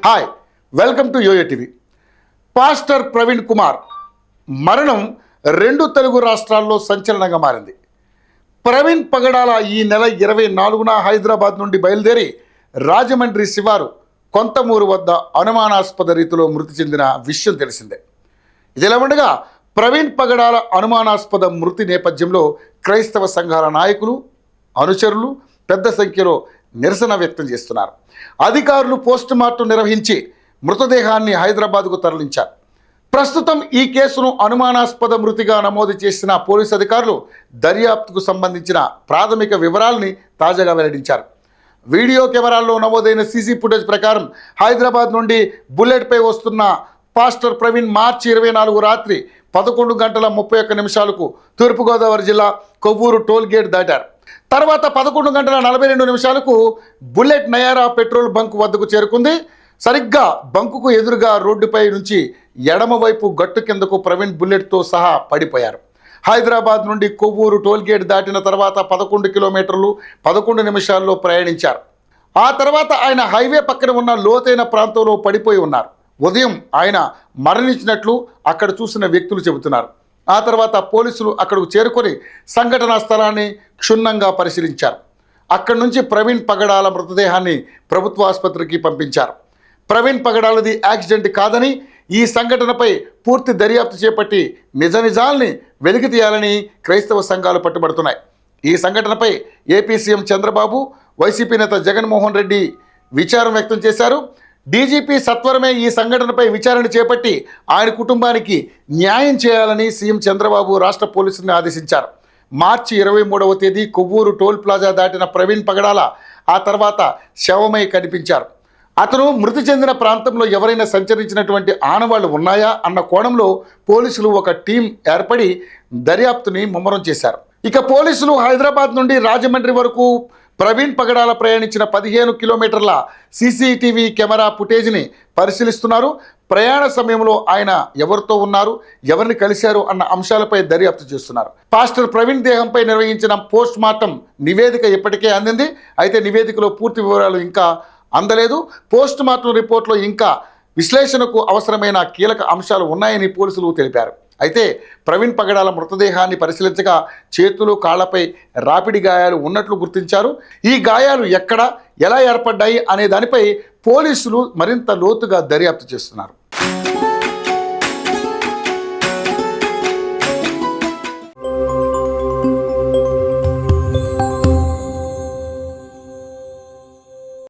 Hi, welcome to YoYo TV. Pastor Praveen Kumar మరణం రెండు తెలుగు రాష్ట్రాల్లో సంచలనంగా మారింది. ప్రవీణ్ పగడాల ఈ నెల 24న హైదరాబాద్ నుండి బయలుదేరి రాజమండ్రి శివారు కొంతమూరు వద్ద అనుమానాస్పద రీతిలో మృతి చెందిన విషయం తెలిసిందే. ఇదిలా ఉండగా ప్రవీణ్ పగడాల అనుమానాస్పద మృతి నేపథ్యంలో క్రైస్తవ సంఘాల నాయకులు, అనుచరులు పెద్ద సంఖ్యలో నిరసన వ్యక్తం చేస్తున్నారు. అధికారులు పోస్టుమార్టం నిర్వహించి మృతదేహాన్ని హైదరాబాద్కు తరలించారు. ప్రస్తుతం ఈ కేసును అనుమానాస్పద మృతిగా నమోదు చేసిన పోలీసు అధికారులు దర్యాప్తుకు సంబంధించిన ప్రాథమిక వివరాలని తాజాగా వెల్లడించారు. వీడియో కెమెరాల్లో నమోదైన సీసీ ఫుటేజ్ ప్రకారం హైదరాబాద్ నుండి బుల్లెట్పై వస్తున్న పాస్టర్ ప్రవీణ్ మార్చి 24 రాత్రి 11:31 తూర్పుగోదావరి జిల్లా కొవ్వూరు టోల్ గేట్ దాటారు. తర్వాత 11:42 బుల్లెట్ నయారా పెట్రోల్ బంక్ వద్దకు చేరుకుంది. సరిగ్గా బంకుకు ఎదురుగా రోడ్డుపై నుంచి ఎడమవైపు గట్టు కిందకు ప్రవీణ్ బుల్లెట్తో సహా పడిపోయారు. హైదరాబాద్ నుండి కొవ్వూరు టోల్ గేట్ దాటిన తర్వాత 11 కిలోమీటర్లు 11 నిమిషాల్లో ప్రయాణించారు. ఆ తర్వాత ఆయన హైవే పక్కన ఉన్న లోతైన ప్రాంతంలో పడిపోయి ఉన్నారు. ఉదయం ఆయన మరణించినట్లు అక్కడ చూసిన వ్యక్తులు చెబుతున్నారు. ఆ తర్వాత పోలీసులు అక్కడకు చేరుకొని సంఘటనా స్థలాన్ని క్షుణ్ణంగా పరిశీలించారు. అక్కడి నుంచి ప్రవీణ్ పగడాల మృతదేహాన్ని ప్రభుత్వ ఆసుపత్రికి పంపించారు. ప్రవీణ్ పగడాలది యాక్సిడెంట్ కాదని, ఈ సంఘటనపై పూర్తి దర్యాప్తు చేపట్టి నిజాల్ని వెలికి తీయాలని క్రైస్తవ సంఘాలు పట్టుబడుతున్నాయి. ఈ సంఘటనపై ఏపీ సీఎం చంద్రబాబు, వైసీపీ నేత జగన్మోహన్ రెడ్డి విచారం వ్యక్తం చేశారు. డీజీపీ సత్వరమే ఈ సంఘటనపై విచారణ చేపట్టి ఆయన కుటుంబానికి న్యాయం చేయాలని సీఎం చంద్రబాబు రాష్ట్ర పోలీసులను ఆదేశించారు. మార్చి 23వ తేదీ కొవ్వూరు టోల్ ప్లాజా దాటిన ప్రవీణ్ పగడాల ఆ తర్వాత శవమై కనిపించారు. అతను మృతి చెందిన ప్రాంతంలో ఎవరైనా సంచరించినటువంటి ఆనవాళ్లు ఉన్నాయా అన్న కోణంలో పోలీసులు ఒక టీం ఏర్పడి దర్యాప్తుని ముమ్మరం చేశారు. ఇక పోలీసులు హైదరాబాద్ నుండి రాజమండ్రి వరకు ప్రవీణ్ పగడాల ప్రయాణించిన 15 కిలోమీటర్ల సీసీటీవీ కెమెరా ఫుటేజ్ని పరిశీలిస్తున్నారు. ప్రయాణ సమయంలో ఆయన ఎవరితో ఉన్నారు, ఎవరిని కలిశారు అన్న అంశాలపై దర్యాప్తు చేస్తున్నారు. పాస్టర్ ప్రవీణ్ దేహంపై నిర్వహించిన పోస్ట్ మార్టం నివేదిక ఇప్పటికే అందింది. అయితే నివేదికలో పూర్తి వివరాలు ఇంకా అందలేదు. పోస్ట్ మార్టం రిపోర్ట్లో ఇంకా విశ్లేషణకు అవసరమైన కీలక అంశాలు ఉన్నాయని పోలీసులు తెలిపారు. అయితే ప్రవీణ్ పగడాల మృతదేహాన్ని పరిశీలించగా చేతులు, కాళ్లపై రాపిడి గాయాలు ఉన్నట్లు గుర్తించారు. ఈ గాయాలు ఎక్కడ, ఎలా ఏర్పడ్డాయి అనే దానిపై పోలీసులు మరింత లోతుగా దర్యాప్తు చేస్తున్నారు.